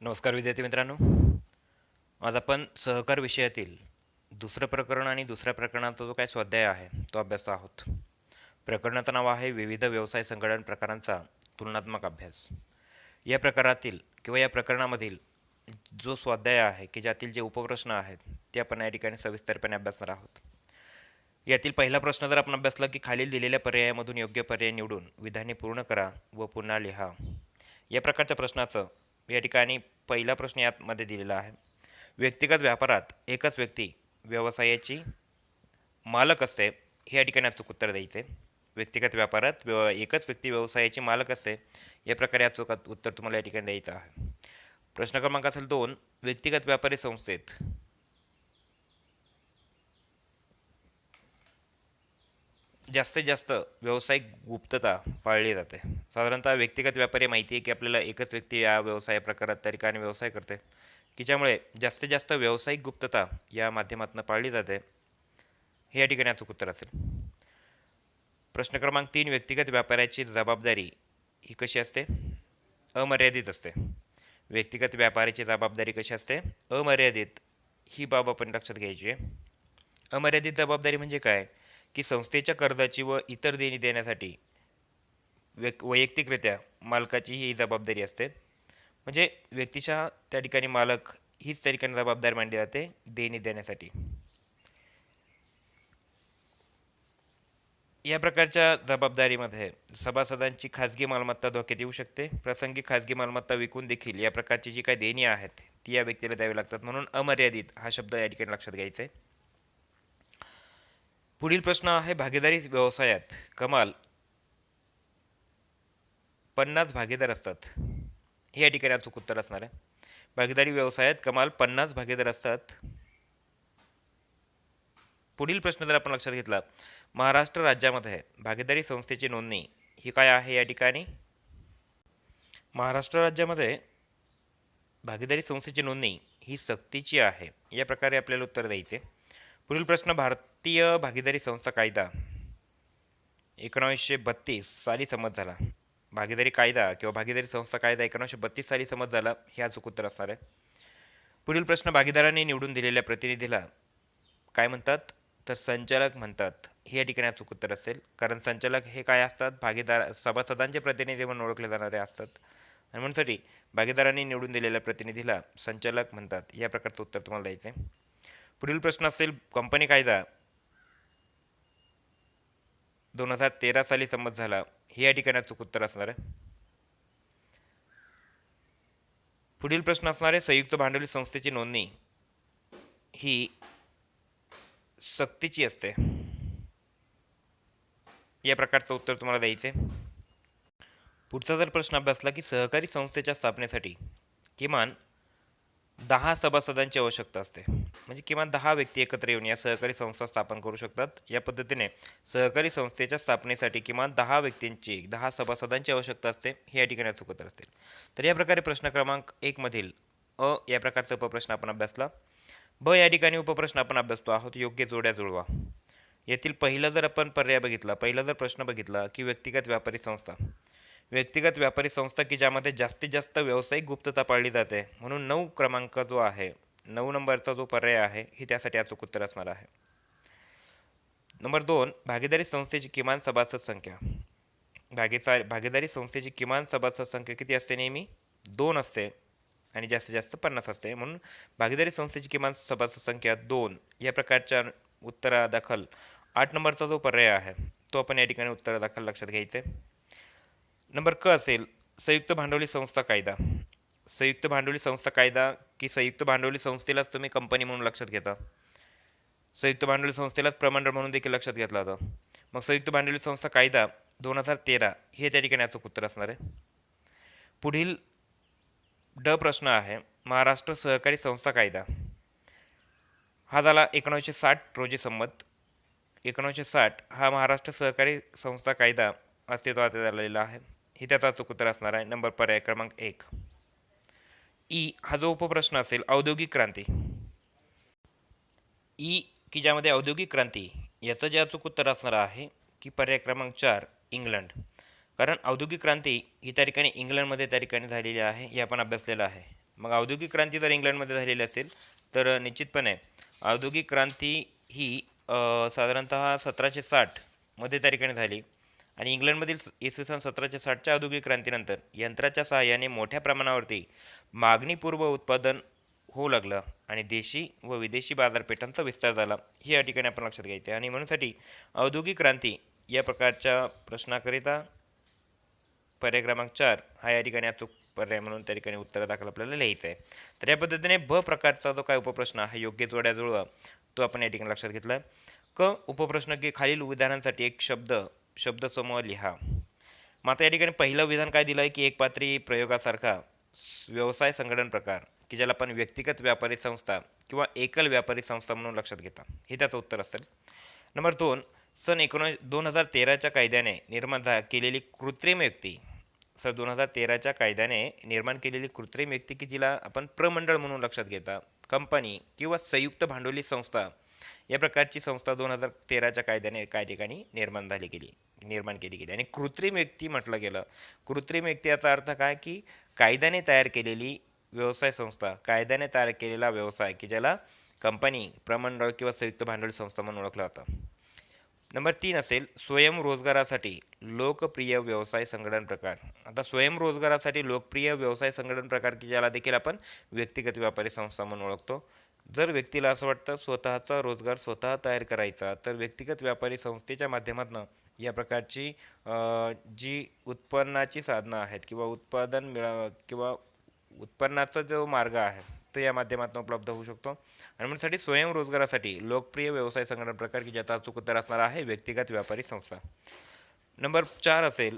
नमस्कार विद्यार्थी मित्रांनो. आज आपण सहकार विषयातील दुसरं प्रकरण आणि दुसऱ्या प्रकरणाचा जो काय स्वाध्याय आहे तो अभ्यासतो आहोत. प्रकरणाचं नाव आहे विविध व्यवसाय संघटन प्रकारांचा तुलनात्मक अभ्यास. या प्रकारातील किंवा या प्रकरणामधील जो स्वाध्याय आहे की ज्यातील जे उपप्रश्न आहेत ते आपण या ठिकाणी सविस्तरपणे अभ्यासणार आहोत. यातील पहिला प्रश्न जर आपण अभ्यासला की खालील दिलेल्या पर्यायामधून योग्य पर्याय निवडून विधाने पूर्ण करा व पुन्हा लिहा. या प्रकारच्या प्रश्नाचं या ठिकाणी पहिला प्रश्न यामध्ये दिलेला आहे. व्यक्तिगत व्यापारात एकच व्यक्ती व्यवसायाची मालक असते, हे या ठिकाणी अचूक उत्तर द्यायचे. व्यक्तिगत व्यापारात एकच व्यक्ती व्यवसायाची मालक असते, या प्रकारे अचूक उत्तर तुम्हाला या ठिकाणी द्यायचं आहे. प्रश्न क्रमांक असेल 2. व्यक्तिगत व्यापारी संस्थेत जास्तीत जास्त व्यावसायिक गुप्तता पाळली जाते. साधारणतः व्यक्तिगत व्यापारी माहिती आहे की आपल्याला एकच व्यक्ती या व्यवसाय प्रकारात त्या ठिकाणी व्यवसाय करते, की ज्यामुळे जास्तीत जास्त व्यावसायिक गुप्तता या माध्यमातून पाळली जाते, हे या ठिकाणी अचूक उत्तर असेल. प्रश्न क्रमांक 3. व्यक्तिगत व्यापाऱ्याची जबाबदारी ही कशी असते? अमर्यादित असते. व्यक्तिगत व्यापाराची जबाबदारी कशी असते? अमर्यादित. ही बाब आपण लक्षात घ्यायची आहे. अमर्यादित जबाबदारी म्हणजे काय? की संस्थेच्या कर्जाची व इतर देणी देण्यासाठी वैयक्तिकरित्या मालकाची ही जबाबदारी असते. म्हणजे व्यक्तीच्या त्या ठिकाणी मालक हीच त्या ठिकाणी जबाबदारी मानली जाते देणी देण्यासाठी. या प्रकारच्या जबाबदारीमध्ये सभासदांची खाजगी मालमत्ता धोक्यात येऊ शकते. प्रसंगी खाजगी मालमत्ता विकून देखील या प्रकारची जी काही देणी आहेत ती या व्यक्तीला द्यावी लागतात. म्हणून अमर्यादित हा शब्द या ठिकाणी लक्षात घ्यायचा आहे. पुढील प्रश्न आहे, भागीदारी व्यवसायात कमाल 50 भागीदार असतात, हे या ठिकाणी अचूक उत्तर असणार आहे. भागीदारी व्यवसायात कमाल 50 भागीदार असतात. पुढील प्रश्न जर आपण लक्षात घेतला, महाराष्ट्र राज्यामध्ये भागीदारी संस्थेची नोंदणी ही काय आहे? या ठिकाणी महाराष्ट्र राज्यामध्ये भागीदारी संस्थेची नोंदणी ही सक्तीची आहे, या प्रकारे आपल्याला उत्तर द्यायचे. पुढील प्रश्न, भारतीय भागीदारी संस्था कायदा 1932 साली संमत झाला. भागीदारी कायदा किंवा भागीदारी संस्था कायदा 1932 साली संमत झाला, हे अचूक उत्तर असणार आहे. पुढील प्रश्न, भागीदारांनी निवडून दिलेल्या प्रतिनिधीला काय म्हणतात? तर संचालक म्हणतात, हे या ठिकाणी अचूक उत्तर असेल. कारण संचालक हे काय असतात? भागीदार सभासदांचे प्रतिनिधी म्हणून ओळखले जाणारे असतात, आणि म्हणून भागीदारांनी निवडून दिलेल्या प्रतिनिधीला संचालक म्हणतात. या प्रकारचं उत्तर तुम्हाला द्यायचं आहे. पुढील प्रश्न असेल, कंपनी कायदा 2013 साली संमत झाला, हे या ठिकाणी अचूक उत्तर असणार आहे. पुढील प्रश्न असणार आहे, संयुक्त भांडवली संस्थेची नोंदणी ही सक्तीची असते, या प्रकारचं उत्तर तुम्हाला द्यायचे. पुढचा जर प्रश्न अभ्यासला की सहकारी संस्थेच्या स्थापनेसाठी किमान 10 सभासदांची आवश्यकता असते, म्हणजे किमान 10 व्यक्ती एकत्र येऊन या सहकारी संस्था स्थापन करू शकतात. या पद्धतीने सहकारी संस्थेच्या स्थापनेसाठी किमान 10 सभासदांची आवश्यकता असते, हे या ठिकाणी अचूक उत्तर असतील. तर या प्रकारे प्रश्न क्रमांक 1 मधील अ या प्रकारचा उपप्रश्न आपण अभ्यासला. ब या ठिकाणी उपप्रश्न आपण अभ्यासतो आहोत, योग्य जोड्या जुळवा. यातील पहिला जर आपण पर्याय बघितला, पहिला जर प्रश्न बघितला की व्यक्तिगत व्यापारी संस्था, व्यक्तिगत व्यापारी संस्था की ज्यामध्ये जास्तीत जास्त व्यावसायिक गुप्तता पाळली जाते, म्हणून 9 क्रमांक जो आहे, 9 नंबरचा जो पर्याय आहे ही त्यासाठी अचूक उत्तर असणार आहे. नंबर 2, भागीदारी संस्थेची किमान सभासद संख्या. भागीदारी संस्थेची किमान सभासद संख्या किती असते? नेहमी 2 असते आणि जास्तीत जास्त 50 असते, म्हणून भागीदारी संस्थेची किमान सभासद संख्या 2 या प्रकारच्या उत्तरादाखल 8 नंबरचा जो पर्याय आहे तो आपण या ठिकाणी उत्तरादाखल लक्षात घ्यायचे. नंबर क असेल, संयुक्त भांडवली संस्था कायदा. संयुक्त भांडवली संस्था कायदा की संयुक्त भांडवली संस्थेलाच तुम्ही कंपनी म्हणून लक्षात घेता, संयुक्त भांडवली संस्थेलाच प्रमंडळ म्हणून देखील लक्षात घेतला होता. मग संयुक्त भांडवली संस्था कायदा 2013 हे त्या ठिकाणी अचूक उत्तर असणार आहे. पुढील ड प्रश्न आहे, महाराष्ट्र सहकारी संस्था कायदा हा झाला 1960 रोजी संमत. 1960 हा महाराष्ट्र सहकारी संस्था कायदा अस्तित्वात आलेला आहे, हे त्याचा अचूक उत्तर असणार आहे. नंबर पर्याय क्रमांक 1. ई हा जो उपप्रश्न असेल, औद्योगिक क्रांती. ई की ज्यामध्ये औद्योगिक क्रांती याचं जे अचूक उत्तर असणार आहे की पर्याय क्रमांक 4 इंग्लंड. कारण औद्योगिक क्रांती ही त्या ठिकाणी इंग्लंडमध्ये त्या ठिकाणी झालेली आहे, हे आपण अभ्यासलेलं आहे. मग औद्योगिक क्रांती जर इंग्लंडमध्ये झालेली असेल तर निश्चितपणे औद्योगिक क्रांती ही साधारणतः 1760 मध्ये त्या ठिकाणी झाली आणि इंग्लंडमधील इसवी सन 1760च्या औद्योगिक क्रांतीनंतर यंत्राच्या सहाय्याने मोठ्या प्रमाणावरती मागणीपूर्व उत्पादन होऊ लागलं आणि देशी व विदेशी बाजारपेठांचा विस्तार झाला. हे या ठिकाणी आपण लक्षात घ्यायचे आणि म्हणूनसाठी औद्योगिक क्रांती या प्रकारच्या प्रश्नाकरिता पर्याय क्रमांक 4 हा या ठिकाणी अचूक पर्याय म्हणून त्या ठिकाणी उत्तर दाखल आपल्याला लिहायचं आहे. तर या पद्धतीने ब प्रकारचा जो काय उपप्रश्न आहे योग्य जोड्या जुळवा तो आपण या ठिकाणी लक्षात घेतला. क उपप्रश्न की खालील विधानांसाठी एक शब्दसमूह लिहा. मग आता या ठिकाणी पहिलं विधान काय दिलं आहे की एक पात्री प्रयोगासारखा व्यवसाय संघटन प्रकार की ज्याला आपण व्यक्तिगत व्यापारी संस्था किंवा एकल व्यापारी संस्था म्हणून लक्षात घेता हे त्याचं उत्तर असेल. नंबर 2 सन 2013च्या कायद्याने केलेली कृत्रिम व्यक्ती. 2013च्या कायद्याने निर्माण केलेली कृत्रिम व्यक्ती की जिला आपण प्रमंडळ म्हणून लक्षात घेता कंपनी किंवा संयुक्त भांडवली संस्था या प्रकारची संस्था 2013च्या कायद्याने काय ठिकाणी निर्माण केली गेली आणि कृत्रिम व्यक्ती म्हटलं गेलं. कृत्रिम व्यक्ती याचा अर्थ काय की कायद्याने तयार केलेली व्यवसाय संस्था कायद्याने तयार केलेला व्यवसाय की ज्याला कंपनी प्रमंडळ किंवा संयुक्त भांडवली संस्था म्हणून ओळखला जातं. नंबर 3 असेल स्वयंरोजगारासाठी लोकप्रिय व्यवसाय संघटन प्रकार. आता स्वयंरोजगारासाठी लोकप्रिय व्यवसाय संघटन प्रकार की ज्याला देखील आपण व्यक्तिगत व्यापारी संस्था म्हणून ओळखतो. जर व्यक्तीला असं वाटतं स्वतःचा रोजगार स्वतः तयार करायचा तर व्यक्तिगत व्यापारी संस्थेच्या माध्यमातून या प्रकारची जी उत्पन्नाची साधनं आहेत किंवा उत्पन्नाचा जो मार्ग आहे तो या माध्यमातून उपलब्ध होऊ शकतो आणि म्हणून स्वयंरोजगारासाठी लोकप्रिय व्यवसाय संघटन प्रकार की ज्याचा अचूक उत्तर असणार आहे व्यक्तिगत व्यापारी संस्था. नंबर 4 असेल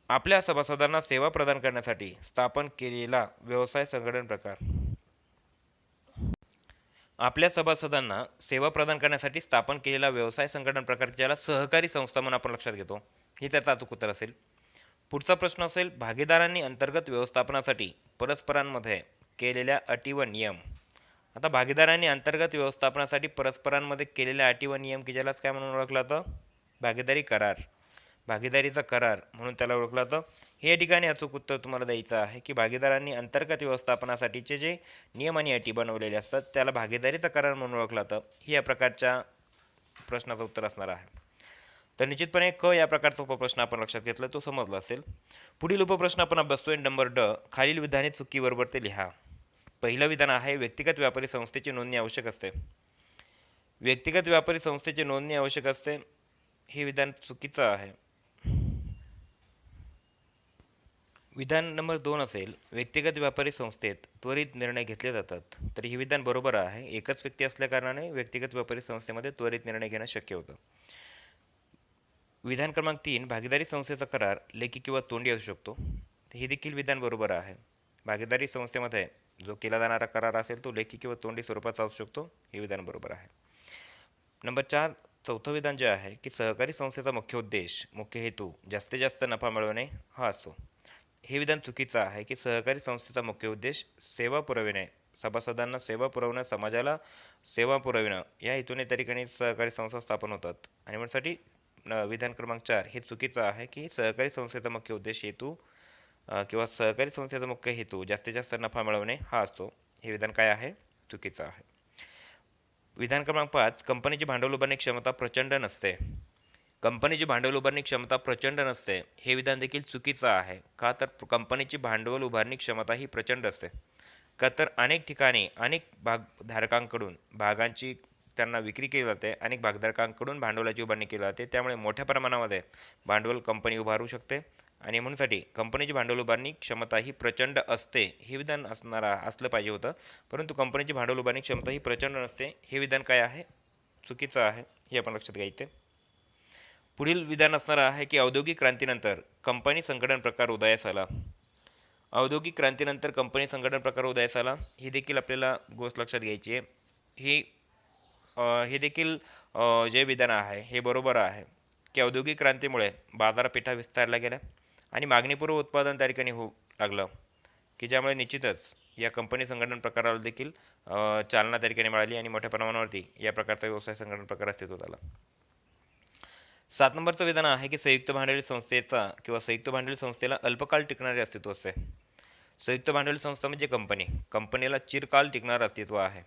आपल्या सभासदांना सेवा प्रदान करण्यासाठी स्थापन केलेला व्यवसाय संघटन प्रकार. आपल्या सभासदांना सेवा प्रदान करण्यासाठी स्थापन केलेला व्यवसाय संघटन प्रकार ज्याला सहकारी संस्था म्हणून आपण लक्षात घेतो हे त्याचा अचूक उत्तर असेल. पुढचा प्रश्न असेल भागीदारांनी अंतर्गत व्यवस्थापनासाठी परस्परांमध्ये केलेल्या अटी व नियम. आता भागीदारांनी अंतर्गत व्यवस्थापनासाठी परस्परांमध्ये केलेल्या अटी व नियम की ज्यालाच काय म्हणून ओळखलं जातं भागीदारीचा करार म्हणून त्याला ओळखलं जातं. हे या ठिकाणी अचूक उत्तर तुम्हाला द्यायचं आहे की भागीदारांनी अंतर्गत व्यवस्थापनासाठीचे जे नियम आणि अटी बनवलेले असतात त्याला भागीदारीचा करार म्हणून ओळखलं जातं. ही या प्रकारच्या प्रश्नाचं उत्तर असणार आहे. तर निश्चितपणे क या प्रकारचा उपप्रश्न आपण लक्षात घेतला तो समजला असेल. पुढील उपप्रश्न आपण अभ्यासतोय नंबर ड खालील विधाने चुकीबरोबर ते लिहा. पहिलं विधान आहे व्यक्तिगत व्यापारी संस्थेची नोंदणी आवश्यक असते. व्यक्तिगत व्यापारी संस्थेची नोंदणी आवश्यक असते हे विधान चुकीचं आहे. विधान नंबर 2 असेल व्यक्तिगत व्यापारी संस्थेत त्वरित निर्णय घेतले जातात. तर हे विधान बरोबर आहे. एकच व्यक्ती असल्याकारणाने व्यक्तिगत व्यापारी संस्थेमध्ये त्वरित निर्णय घेणं शक्य होतं. विधान क्रमांक 3 भागीदारी संस्थेचा करार लेखी किंवा तोंडी असू शकतो. हे देखील विधान बरोबर आहे. भागीदारी संस्थेमध्ये जो केला जाणारा करार असेल तो लेखी किंवा तोंडी स्वरूपाचा असू शकतो. हे विधान बरोबर आहे. नंबर 4 चौथं विधान जे आहे की सहकारी संस्थेचा मुख्य हेतू जास्तीत जास्त नफा मिळवणे हा असतो. हे विधान चुकीचं आहे की सहकारी संस्थेचा मुख्य उद्देश सेवा पुरविणे सभासदांना सेवा पुरवणं समाजाला सेवा पुरविणं या हेतूने त्या ठिकाणी सहकारी संस्था स्थापन होतात आणि म्हणूनसाठी विधान क्रमांक 4 हे चुकीचं आहे की सहकारी संस्थेचा मुख्य उद्देश किंवा सहकारी संस्थेचा मुख्य हेतू जास्तीत जास्त नफा मिळवणे हा असतो. हे विधान काय आहे चुकीचं आहे. विधान क्रमांक 5 कंपनीची भांडवल उभारणी क्षमता प्रचंड नसते. कंपनीची भांडवल उभारणी क्षमता प्रचंड नसते हे विधान देखील चुकीचं आहे. का तर कंपनीची भांडवल उभारणी क्षमता ही प्रचंड असते. का तर अनेक ठिकाणी अनेक भागधारकांकडून भागांची त्यांना विक्री केली जाते. अनेक भागधारकांकडून भांडवलाची उभारणी केली जाते. त्यामुळे मोठ्या प्रमाणामध्ये भांडवल कंपनी उभारू शकते आणि म्हणूनसाठी कंपनीची भांडवल उभारणी क्षमता ही प्रचंड असते हे विधान असलं पाहिजे होतं. परंतु कंपनीची भांडवल उभारणी क्षमता ही प्रचंड नसते हे विधान काय आहे चुकीचं आहे. हे आपण लक्षात घ्यायचे. पुढील विधान असणार आहे की औद्योगिक क्रांतीनंतर कंपनी संघटन प्रकार उदयास आला. औद्योगिक क्रांतीनंतर कंपनी संघटन प्रकार उदयास आला ही देखील आपल्याला गोष्ट लक्षात घ्यायची आहे. हे देखील जे विधान आहे हे बरोबर आहे की औद्योगिक क्रांतीमुळे बाजारपेठा विस्तारल्या गेल्या आणि मागणीपूर्व उत्पादन त्या ठिकाणी होऊ लागलं की ज्यामुळे निश्चितच या कंपनी संघटन प्रकाराला देखील चालना त्या ठिकाणी मिळाली आणि मोठ्या प्रमाणावरती या प्रकारचा व्यवसाय संघटन प्रकार अस्तित्वात आला. 7 नंबरचं विधान आहे की संयुक्त भांडवली संस्थेला अल्पकाळ टिकणारे अस्तित्व असते. संयुक्त भांडवली संस्था म्हणजे कंपनी. कंपनीला चिरकाल टिकणारं अस्तित्व आहे.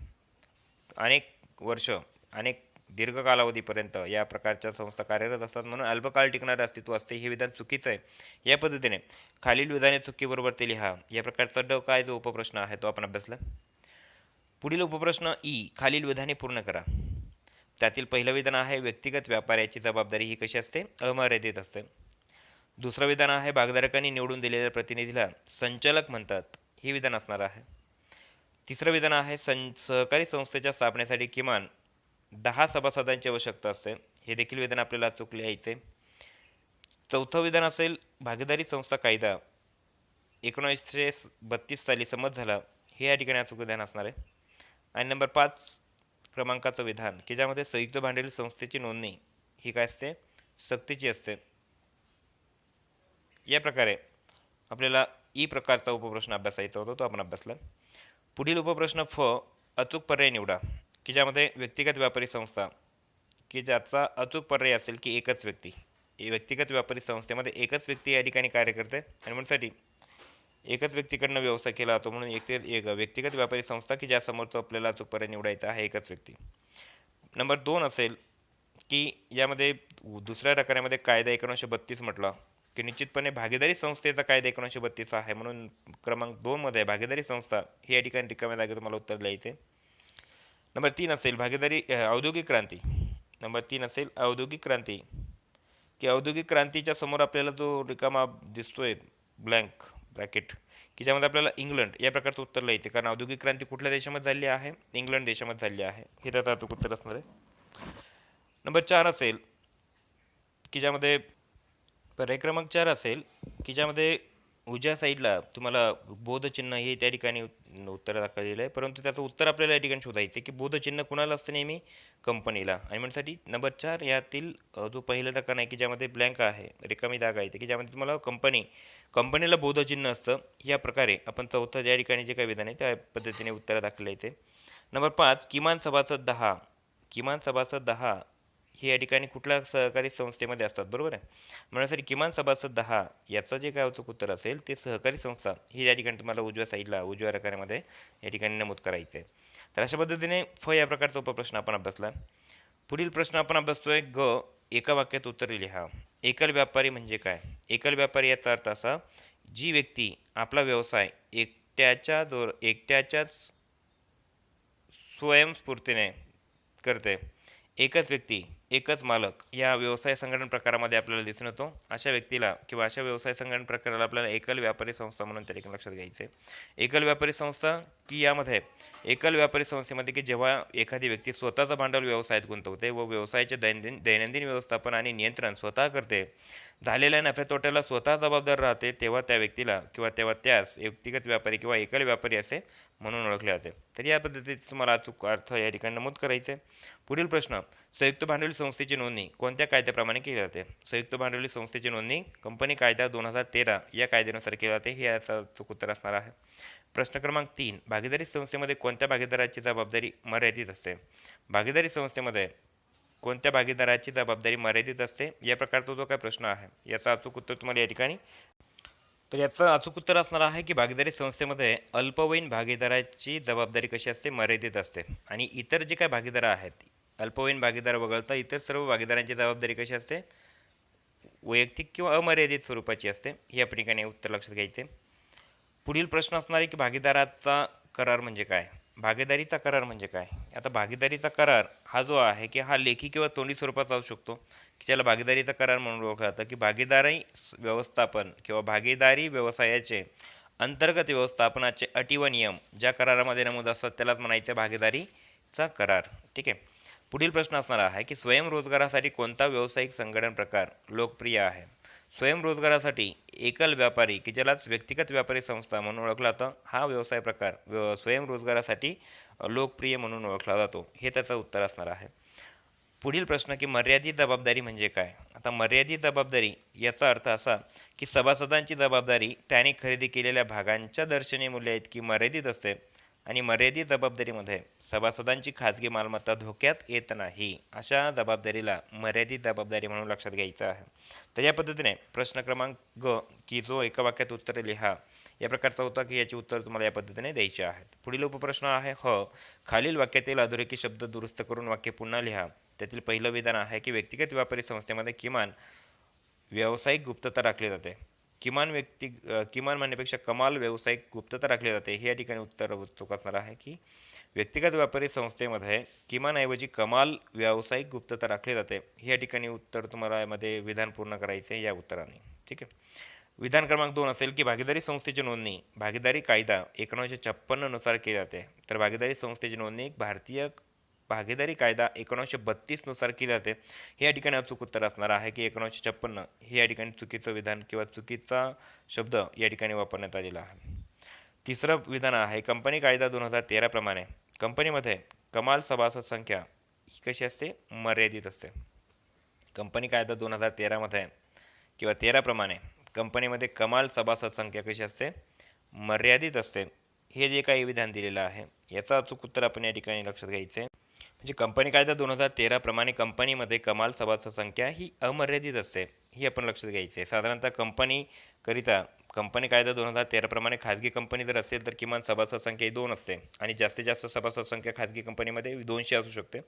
अनेक वर्ष, अनेक दीर्घ कालावधीपर्यंत या प्रकारच्या संस्था कार्यरत असतात, म्हणून अल्पकाळ टिकणारे अस्तित्व असते. हे विधान चुकीचं आहे. या पद्धतीने खालील विधाने चुकीबरोबर ते लिहा. या प्रकारचा ड काय जो उपप्रश्न आहे तो आपण अभ्यासला. पुढील उपप्रश्न ई, खालील विधाने पूर्ण करा. त्यातील पहिलं विधान आहे व्यक्तिगत व्यापाऱ्याची जबाबदारी ही कशी असते? अमर्यादित असते. दुसरं विधान आहे भागधारकांनी निवडून दिलेल्या प्रतिनिधीला संचालक म्हणतात. हे विधान असणार आहे. तिसरं विधान आहे सहकारी संस्थेच्या स्थापनेसाठी किमान 10 सभासदांची आवश्यकता असते. हे देखील विधान आपल्याला अचूक लिहायचे. चौथं विधान असेल भागीदारी संस्था कायदा 1932 साली संमत झाला. हे या ठिकाणी अचूक विधान असणार आहे. आणि नंबर 5 क्रमांकाचं विधान की ज्यामध्ये संयुक्त भांडवली संस्थेची नोंदणी ही काय असते? सक्तीची असते. या प्रकारे आपल्याला ई प्रकारचा उपप्रश्न अभ्यासायचा होता, तो आपण अभ्यासला. पुढील उपप्रश्न फ, अचूक पर्याय निवडा. की ज्यामध्ये व्यक्तिगत व्यापारी संस्था की ज्याचा अचूक पर्याय असेल की एकच व्यक्ती. व्यक्तिगत व्यापारी संस्थेमध्ये एकच व्यक्ती या ठिकाणी कार्य करते आणि म्हणून एकच व्यक्तीकडनं व्यवसाय केला जातो, म्हणून एक व्यक्तिगत व्यापारी संस्था की ज्यासमोरचं आपल्याला अचूक पर्याय निवडायचा आहे एकच व्यक्ती. नंबर 2 असेल की यामध्ये दुसऱ्या रकान्यामध्ये कायदा 1932 म्हटला की निश्चितपणे भागीदारी संस्थेचा कायदा 1932 आहे, म्हणून क्रमांक 2 मध्ये भागीदारी संस्था ही या ठिकाणी रिकाम्या जागेत तुम्हाला उत्तर लिहायचे. नंबर 3 असेल औद्योगिक क्रांती. नंबर 3 असेल औद्योगिक क्रांती की औद्योगिक क्रांतीच्या समोर आपल्याला जो रिकामा दिसतोय ब्लँक ब्रॅकेट की ज्यामध्ये आपल्याला इंग्लंड या प्रकारचं उत्तर लिहायचे, कारण औद्योगिक क्रांती कुठल्या देशामध्ये झाली आहे? इंग्लंड देशामध्ये झाली आहे. हे त्याचं अचूक उत्तर असणार आहे. नंबर 4 असेल की ज्यामध्ये पर्याय क्रमांक 4 असेल की ज्यामध्ये उजव्या साईडला तुम्हाला बोधचिन्ह हे त्या ठिकाणी उत्तर दाखवलेलं आहे, परंतु त्याचं उत्तर आपल्याला या ठिकाणी शोधायचं की बोधचिन्ह कुणाला असतं? नेहमी कंपनीला. आणि म्हणण्यासाठी नंबर 4 यातील जो पहिला रकाना आहे की ज्यामध्ये ब्लँक आहे, रिकामी जागा आहे की ज्यामध्ये तुम्हाला कंपनीला बोधचिन्ह असतं. या प्रकारे आपण चौथं या ठिकाणी जे काही विधान आहे त्या पद्धतीने उत्तर दाखवले येते. नंबर 5 किमान सभासद 10 हे या ठिकाणी कुठल्या सहकारी संस्थेमध्ये असतात? बरोबर आहे. म्हणण्यासाठी किमान सभासद 10 याचं जे काय अचूक उत्तर असेल ते सहकारी संस्था ही या ठिकाणी तुम्हाला उजव्या साईडला उजव्या रकान्यामध्ये या ठिकाणी नमूद करायचं आहे. तर अशा पद्धतीने फ या प्रकारचा उपप्रश्न आपण अभ्यासला. पुढील प्रश्न आपण अभ्यासतोय ग, एका वाक्यात उत्तर लिहा. एकल व्यापारी म्हणजे काय? एकल व्यापारी याचा अर्थ असा, जी व्यक्ती आपला व्यवसाय एकट्याच्याच स्वयंस्फूर्तीने करते. एकच व्यक्ती, एकच मालक या व्यवसाय संघटन प्रकारामध्ये आपल्याला दिसून येतो. अशा व्यक्तीला किंवा अशा व्यवसाय संघटन प्रकाराला आपल्याला एकल व्यापारी संस्था म्हणून त्या ठिकाणी लक्षात घ्यायचे. एकल व्यापारी संस्था की यामध्ये एकल व्यापारी संस्थेमध्ये की जेव्हा एखादी व्यक्ती स्वतःचा भांडवल व्यवसायात गुंतवते व व्यवसायाचे दैनंदिन व्यवस्थापन आणि नियंत्रण स्वतः करते, झालेल्या नफ्या तोट्याला स्वतः जबाबदार राहते, तेव्हा त्या व्यक्तीला किंवा तेव्हा त्यास व्यक्तिगत व्यापारी किंवा एकल व्यापारी असे म्हणून ओळखले जाते. तर या पद्धतीचे तुम्हाला अचूक अर्थ या ठिकाणी नमूद करायचे. पुढील प्रश्न, संयुक्त भांडवली संस्थेची नोंदणी कोणत्या कायद्याप्रमाणे केली जाते? संयुक्त भांडवली संस्थेची नोंदणी कंपनी कायदा 2013 या कायद्यानुसार केली जाते. हे याचं अचूक उत्तर असणार आहे. प्रश्न क्रमांक 3, भागीदारी संस्थेमध्ये कोणत्या भागीदाराची जबाबदारी मर्यादित असते? भागीदारी संस्थेमध्ये कोणत्या भागीदाराची जबाबदारी मर्यादित असते? या प्रकारचा जो काय प्रश्न आहे याचा अचूक उत्तर तुम्हाला या ठिकाणी. तर याचं अचूक उत्तर असणार आहे की भागीदारी संस्थेमध्ये अल्पवयीन भागीदाराची जबाबदारी कशी असते? मर्यादित असते. आणि इतर जे काय भागीदार आहेत, अल्पवयीन भागीदार वगळता इतर सर्व भागीदारांची जबाबदारी कशी असते? वैयक्तिक किंवा अमर्यादित स्वरूपाची असते. हे या ठिकाणी उत्तर लक्षात घ्यायचे. पुढील प्रश्न असणार आहे की भागीदाराचा करार म्हणजे काय? भागीदारीचा करार म्हणजे काय? आता भागीदारीचा करार हा जो आहे की हा लेखी किंवा तोंडी स्वरूपाचा असू शकतो की ज्याला भागीदारीचा करार म्हणून ओळखला जातं. की भागीदारी व्यवस्थापन किंवा भागीदारी व्यवसायाचे अंतर्गत व्यवस्थापनाचे अटी व नियम ज्या करारामध्ये नमूद असतात त्यालाच म्हणायचं भागीदारीचा करार. ठीक आहे. पुढील प्रश्न असणार आहे की स्वयंरोजगारासाठी कोणता व्यावसायिक संघटन प्रकार लोकप्रिय आहे? स्वयंरोजगारासाठी एकल व्यापारी की ज्यालाच व्यक्तिगत व्यापारी संस्था म्हणून ओळखला जातं, हा व्यवसाय प्रकार स्वयंरोजगारासाठी लोकप्रिय म्हणून ओळखला जातो. हे त्याचं उत्तर असणार आहे. पुढील प्रश्न की मर्यादित जबाबदारी म्हणजे काय? आता मर्यादित जबाबदारी याचा अर्थ असा की सभासदांची जबाबदारी त्याने खरेदी केलेल्या भागांच्या दर्शनी मूल्या इतकी मर्यादित असते. आणि मर्यादित जबाबदारीमध्ये सभासदांची खाजगी मालमत्ता धोक्यात येत नाही, अशा जबाबदारीला मर्यादित जबाबदारी म्हणून लक्षात घ्यायचं आहे. तर या पद्धतीने प्रश्न क्रमांक ग, की जो एका वाक्यात उत्तरे लिहा, या प्रकारचा होता, की याची उत्तर तुम्हाला या पद्धतीने द्यायची आहेत. पुढील उपप्रश्न आहे खालील वाक्यातील अधोरेखित शब्द दुरुस्त करून वाक्य पुन्हा लिहा. त्यातील पहिलं विधान आहे की व्यक्तिगत व्यापारी संस्थेमध्ये किमान व्यावसायिक गुप्तता राखली जाते. किमान म्हणण्यापेक्षा कमाल व्यावसायिक गुप्तता राखली जाते, हे या ठिकाणी उत्तर चूक असणार आहे. की व्यक्तिगत व्यापारी संस्थेमध्ये किमान ऐवजी कमाल व्यावसायिक गुप्तता राखली जाते, हे या ठिकाणी उत्तर तुम्हाला यामध्ये विधान पूर्ण करायचे या उत्तराने. ठीक आहे. विधान क्रमांक 2 असेल की भागीदारी संस्थेची नोंदणी भागीदारी कायदा 1956 नुसार केली जाते. तर भागीदारी संस्थेची नोंदणी भारतीय भागीदारी कायदा 1932 नुसार केली जाते, हे या ठिकाणी अचूक उत्तर असणार आहे. की 1956 हे या ठिकाणी चुकीचं विधान किंवा चुकीचा शब्द या ठिकाणी वापरण्यात आलेला आहे. तिसरं विधान आहे कंपनी कायदा 2013 प्रमाणे कंपनीमध्ये कमाल सभासद संख्या ही कशी असते, मर्यादित असते. कंपनी कायदा 2013 मध्ये किंवा 13 प्रमाणे कंपनीमध्ये कमाल सभासद संख्या कशी असते, मर्यादित असते. हे जे काही विधान दिलेलं आहे याचं अचूक उत्तर आपण या ठिकाणी लक्षात घ्यायचं आहे. म्हणजे कंपनी कायदा 2013 प्रमाणे कंपनीमध्ये कमाल सभासद संख्या ही अमर्यादित असते, ही आपण लक्षात घ्यायची आहे. साधारणतः कंपनी कायदा 2013 प्रमाणे खाजगी कंपनी जर असेल तर किमान सभासद संख्या ही 2 असते आणि जास्तीत जास्त सभासद संख्या खाजगी कंपनीमध्ये 200 असू शकते.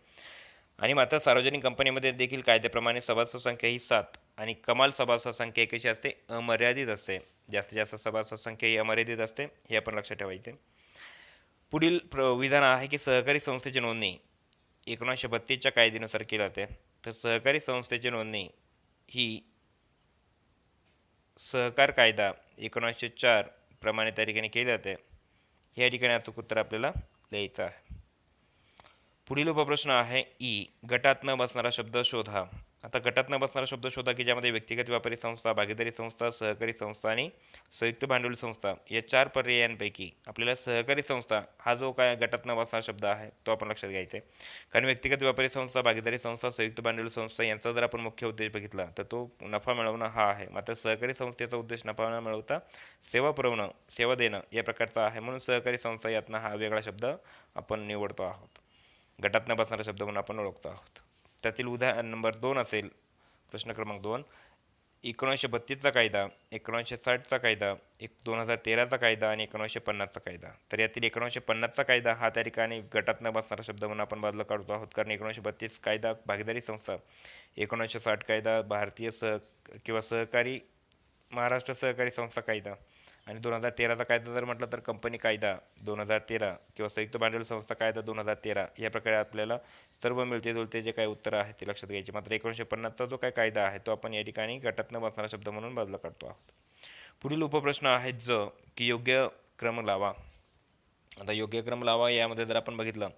आणि मात्र सार्वजनिक कंपनीमध्ये देखील कायद्याप्रमाणे सभासद संख्या ही 7 आणि कमाल सभासद संख्या कशी असते, अमर्यादित असते. जास्तीत जास्त सभासद संख्या ही अमर्यादित असते, हे आपण लक्षात ठेवायचे. पुढील विधान आहे की सहकारी संस्थेची नोंदणी 1932च्या कायद्यानुसार केली जाते. तर सहकारी संस्थेची नोंदणी ही सहकार कायदा 1904 प्रमाणे त्या ठिकाणी केली जाते, हे या ठिकाणी अचूक उत्तर आपल्याला द्यायचं आहे. पुढील उपप्रश्न आहे गटात न बसणारा शब्द शोधा. आता गटात न बसणारा शब्द शोधा की ज्यामध्ये व्यक्तिगत व्यापारी संस्था, भागीदारी संस्था, सहकारी संस्था आणि संयुक्त भांडवली संस्था या 4 पर्यायांपैकी आपल्याला सहकारी संस्था हा जो काय गटात न बसणारा शब्द आहे तो आपण लक्षात घ्यायचा आहे. कारण व्यक्तिगत व्यापारी संस्था, भागीदारी संस्था, संयुक्त भांडवली संस्था यांचा जर आपण मुख्य उद्देश बघितला तर तो नफा मिळवणं हा आहे. मात्र सहकारी संस्थेचा उद्देश नफा न मिळवता सेवा पुरवणं, सेवा देणं या प्रकारचा आहे. म्हणून सहकारी संस्था यातनं हा वेगळा शब्द आपण निवडतो आहोत, गटात न बसणारा शब्द म्हणून आपण ओळखतो आहोत. त्यातील उदाहरण नंबर 2 असेल प्रश्न क्रमांक 2 1932चा कायदा, 1960चा कायदा, 2013चा कायदा आणि 1950चा कायदा. तर यातील 1950चा कायदा हा त्या ठिकाणी गटात न बसणारा शब्द म्हणून आपण बाजूला काढतो आहोत. कारण 1932 कायदा भागीदारी संस्था, 1960 कायदा भारतीय सहकारी महाराष्ट्र सहकारी संस्था कायदा आणि 2013चा कायदा जर म्हटलं तर कंपनी कायदा 2013 किंवा संयुक्त भांडवल संस्था कायदा 2013 या प्रकारे आपल्याला सर्व मिळते जुळते जे काही उत्तर आहे ते लक्षात घ्यायचे. मात्र 1950चा जो काय कायदा आहे तो आपण या ठिकाणी गटात न बसणारा शब्द म्हणून बाजूला काढतो आहोत. पुढील उपप्रश्न आहे की योग्य क्रम लावा. आता योग्य क्रम लावा यामध्ये जर आपण बघितलं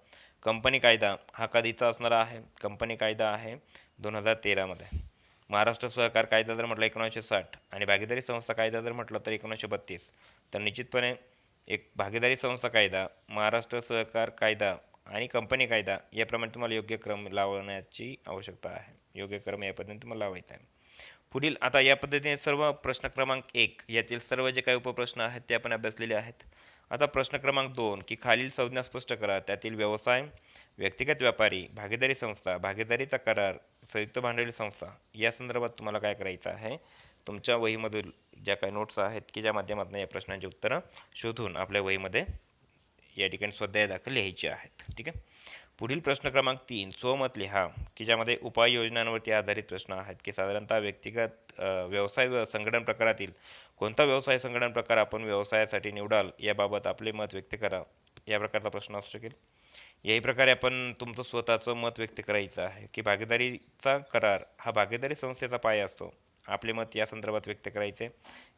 कंपनी कायदा हा कधीचा असणार आहे, कंपनी कायदा आहे 2013 मध्ये. महाराष्ट्र सहकार कायदा जर म्हटलं 1960 आणि भागीदारी संस्था कायदा जर म्हटलं तर 1932. तर निश्चितपणे एक भागीदारी संस्था कायदा, महाराष्ट्र सहकार कायदा आणि कंपनी कायदा याप्रमाणे तुम्हाला योग्य क्रम लावण्याची आवश्यकता आहे. योग्य क्रम या पद्धतीने तुम्हाला लावायचा आहे. पुढील आता या पद्धतीने सर्व प्रश्न क्रमांक 1 यातील सर्व जे काही उपप्रश्न आहेत ते आपण अभ्यासलेले आहेत. आता प्रश्न क्रमांक 2 की खालील संज्ञा स्पष्ट करा. त्यातील व्यवसाय, व्यक्तिगत व्यापारी, भागीदारी संस्था, भागीदारीचा करार, संयुक्त भांडवली संस्था या संदर्भात तुम्हाला काय करायचं आहे, तुमच्या वहीमधील ज्या काही नोट्स आहेत की ज्या माध्यमातून या प्रश्नांची उत्तरं शोधून आपल्या वहीमध्ये या ठिकाणी स्वाध्याय दाखल लिहायचे आहेत. ठीक आहे. पुढील प्रश्न क्रमांक 3 स्वमत लिहा की ज्यामध्ये उपाययोजनांवरती आधारित प्रश्न आहेत. की साधारणतः व्यक्तिगत व्यवसाय संघटन प्रकारातील कोणता व्यवसाय संघटन प्रकार आपण व्यवसायासाठी निवडाल याबाबत आपले मत व्यक्त करा, या प्रकारचा प्रश्न असू शकेल. याही प्रकारे आपण तुमचं स्वतःचं मत व्यक्त करायचं आहे. की भागीदारीचा करार हा भागीदारी संस्थेचा पाया असतो, आपले मत या संदर्भात व्यक्त करायचे.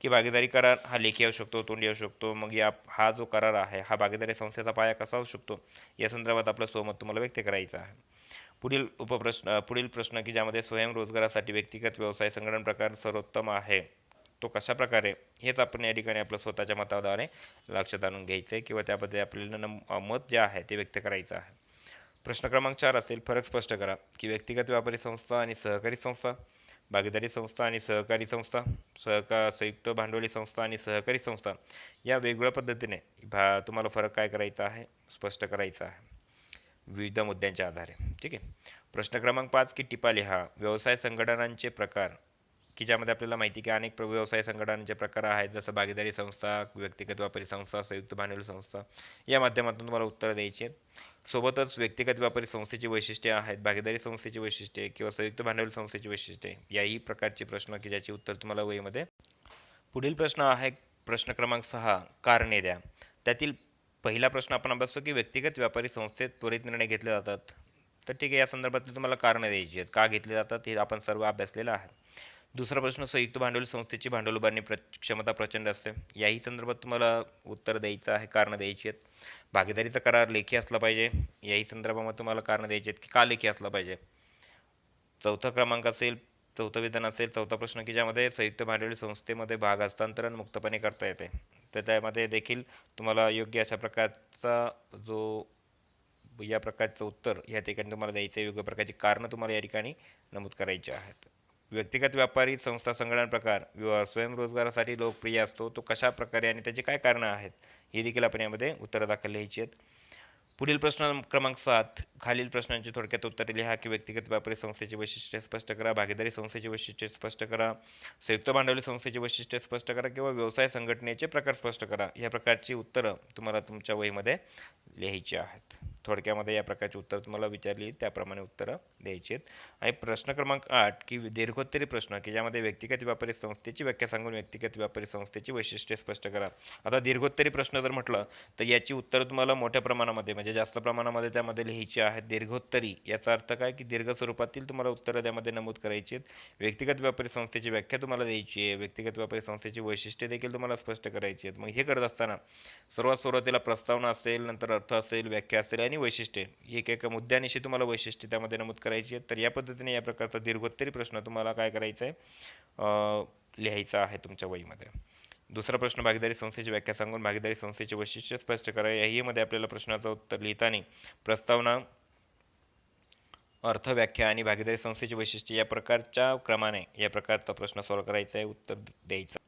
की भागीदारी करार हा लेखी असू शकतो, तोंडी असू शकतो, मग हा जो करार आहे हा भागीदारी संस्थेचा पाया कसा असू शकतो या संदर्भात आपलं स्वमत तुम्हाला व्यक्त करायचं आहे. पुढील प्रश्न की ज्यामध्ये स्वयंरोजगारासाठी व्यक्तिगत व्यवसाय संघटन प्रकार सर्वोत्तम आहे तो कशा प्रकारे, हेच आपण या ठिकाणी आपलं स्वतःच्या मताद्वारे लक्षात आणून घ्यायचं आहे किंवा त्याबद्दल आपल्याला मत जे आहे ते व्यक्त करायचं आहे. प्रश्न क्रमांक 4 असेल फरक स्पष्ट करा. की व्यक्तिगत व्यापारी संस्था आणि सहकारी संस्था, भागीदारी संस्था आणि सहकारी संस्था, संयुक्त भांडवली संस्था आणि सहकारी संस्था या वेगवेगळ्या पद्धतीने तुम्हाला फरक काय करायचा आहे, स्पष्ट करायचा आहे विविध मुद्द्यांच्या आधारे. ठीक आहे. प्रश्न क्रमांक 5 की टिपा लिहा. व्यवसाय संघटनांचे प्रकार, की ज्यामध्ये आपल्याला माहिती की अनेक व्यवसाय संघटनांचे प्रकार आहेत, जसं भागीदारी संस्था, व्यक्तिगत व्यापारी संस्था, संयुक्त भांडवली संस्था या माध्यमातून तुम्हाला उत्तरं द्यायची आहेत. सोबतच व्यक्तिगत व्यापारी संस्थेची वैशिष्ट्ये आहेत, भागीदारी संस्थेची वैशिष्ट्ये किंवा संयुक्त भांडवली संस्थेची वैशिष्ट्ये याही प्रकारचे प्रश्न की ज्याची उत्तर तुम्हाला वहीमध्ये. पुढील प्रश्न आहे प्रश्न क्रमांक 6, कारणे द्या. त्यातील पहिला प्रश्न आपण अभ्यासतो की व्यक्तिगत व्यापारी संस्थेत त्वरित निर्णय घेतले जातात. तर ठीक आहे, या संदर्भातली तुम्हाला कारणं द्यायची आहेत, का घेतले जातात हे आपण सर्व अभ्यासलेलं आहे. दुसरा प्रश्न, संयुक्त भांडवली संस्थेची भांडवल उभारणी क्षमता प्रचंड असते. याही संदर्भात तुम्हाला उत्तर द्यायचं आहे, कारणं द्यायची आहेत. भागीदारीचा करार लेखी असला पाहिजे, याही संदर्भामध्ये तुम्हाला कारणं द्यायची आहेत की का लेखी असला पाहिजे. चौथं विधान असेल चौथा प्रश्न की ज्यामध्ये संयुक्त भांडवली संस्थेमध्ये भाग हस्तांतरण मुक्तपणे करता येते. तर त्यामध्ये देखील तुम्हाला योग्य अशा प्रकारचा या प्रकारचं उत्तर या ठिकाणी तुम्हाला द्यायचं आहे. योग्य प्रकारची कारणं तुम्हाला या ठिकाणी नमूद करायची आहेत. व्यक्तिगत व्यापारी संस्था संघटन प्रकार स्वयंरोजगारासाठी लोकप्रिय असतो, तो कशा प्रकारे आणि त्याची काय कारणं आहेत हे देखील आपण यामध्ये उत्तरं दाखल लिहायची आहेत. पुढील प्रश्न क्रमांक 7, खालील प्रश्नांची थोडक्यात उत्तरे लिहा की व्यक्तिगत व्यापारी संस्थेची वैशिष्ट्ये स्पष्ट करा, भागीदारी संस्थेची वैशिष्ट्ये स्पष्ट करा, संयुक्त भांडवली संस्थेची वैशिष्ट्ये स्पष्ट करा किंवा व्यवसाय संघटनेचे प्रकार स्पष्ट करा. या प्रकारची उत्तरं तुम्हाला तुमच्या वहीमध्ये लिहायची आहेत. थोडक्यामध्ये या प्रकारची उत्तरं तुम्हाला विचारली त्याप्रमाणे उत्तरं द्यायची आहेत. आणि प्रश्न क्रमांक 8 की दीर्घोत्तरी प्रश्न की ज्यामध्ये व्यक्तिगत व्यापारी संस्थेची व्याख्या सांगून व्यक्तिगत व्यापारी संस्थेची वैशिष्ट्ये स्पष्ट करा. आता दीर्घोत्तरी प्रश्न जर म्हटलं तर याची उत्तरं तुम्हाला मोठ्या प्रमाणामध्ये म्हणजे जास्त प्रमाणामध्ये त्यामध्ये लिहायची आहेत. दीर्घोत्तरी याचा अर्थ काय की दीर्घ स्वरूपातील तुम्हाला उत्तरं त्यामध्ये नमूद करायची आहेत. व्यक्तिगत व्यापारी संस्थेची व्याख्या तुम्हाला द्यायची आहे, व्यक्तिगत व्यापारी संस्थेची वैशिष्ट्ये देखील तुम्हाला स्पष्ट करायची आहेत. मग हे करत असताना सर्वात सुरुवातीला प्रस्तावना असेल, नंतर अर्थ असेल, व्याख्या असेल आणि वैशिष्ट्ये, एक मुद्द्यानिशी तुम्हाला वैशिष्ट्ये त्यामध्ये नमूद करायची आहेत. तर या पद्धतीने या प्रकारचा दीर्घोत्तरी प्रश्न तुम्हाला काय करायचा आहे, लिहायचा आहे तुमच्या वहीमध्ये. दुसरा प्रश्न, भागीदारी संस्थेची व्याख्या सांगून भागीदारी संस्थेची वैशिष्ट्ये स्पष्ट करा. याही मध्ये आपल्याला प्रश्नाचं उत्तर लिहिताना प्रस्तावना, अर्थ, व्याख्या आणि भागीदारी संस्थेची वैशिष्ट्ये या प्रकारच्या क्रमाने या प्रकारचा प्रश्न सॉल्व्ह करायचा आहे, उत्तर द्यायचं.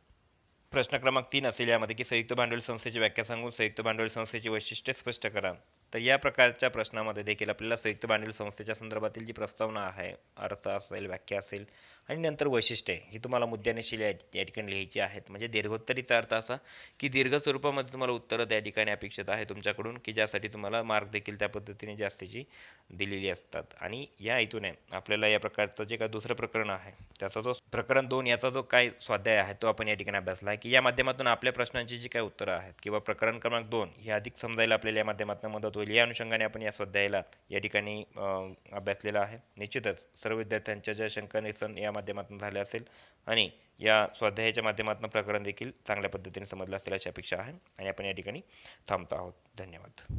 प्रश्न क्रमांक 3 असेल यामध्ये की संयुक्त भांडवली संस्थेची व्याख्या सांगून संयुक्त भांडवली संस्थेची वैशिष्ट्ये स्पष्ट करा. तर या प्रकारच्या प्रश्नामध्ये देखील आपल्याला संयुक्त भांडवली संस्थेच्या संदर्भातील जी प्रस्तावना आहे, अर्थ असेल, व्याख्या असेल आणि नंतर वैशिष्ट्ये ही तुम्हाला मुद्द्यानिशी या ठिकाणी लिहायची आहेत. म्हणजे दीर्घोत्तरीचा अर्थ असा की दीर्घ स्वरूपामध्ये तुम्हाला उत्तरं त्या ठिकाणी अपेक्षित आहे तुमच्याकडून, की ज्यासाठी तुम्हाला मार्क देखील त्या पद्धतीने जास्तीची दिलेली असतात. आणि या हेतूने आपल्याला या प्रकारचं जे काय दुसरं प्रकरण आहे त्याचा जो प्रकरण 2 याचा जो काय स्वाध्याय आहे तो आपण या ठिकाणी अभ्यासला आहे, की या माध्यमातून आपल्या प्रश्नांची जी काय उत्तरं आहेत किंवा प्रकरण क्रमांक 2 हे अधिक समजायला आपल्याला या माध्यमातून मदत होईल. या अनुषंगाने आपण या स्वाध्यायाला या ठिकाणी अभ्यासलेला आहे. निश्चितच सर्व विद्यार्थ्यांच्या ज्या शंका निरसन या माध्यमातून झाल्या असेल आणि या स्वाध्यायाच्या माध्यमातून प्रकरण देखील चांगल्या पद्धतीने समजलं असेल अशी अपेक्षा आहे. आणि आपण या ठिकाणी थांबतो आहोत. धन्यवाद.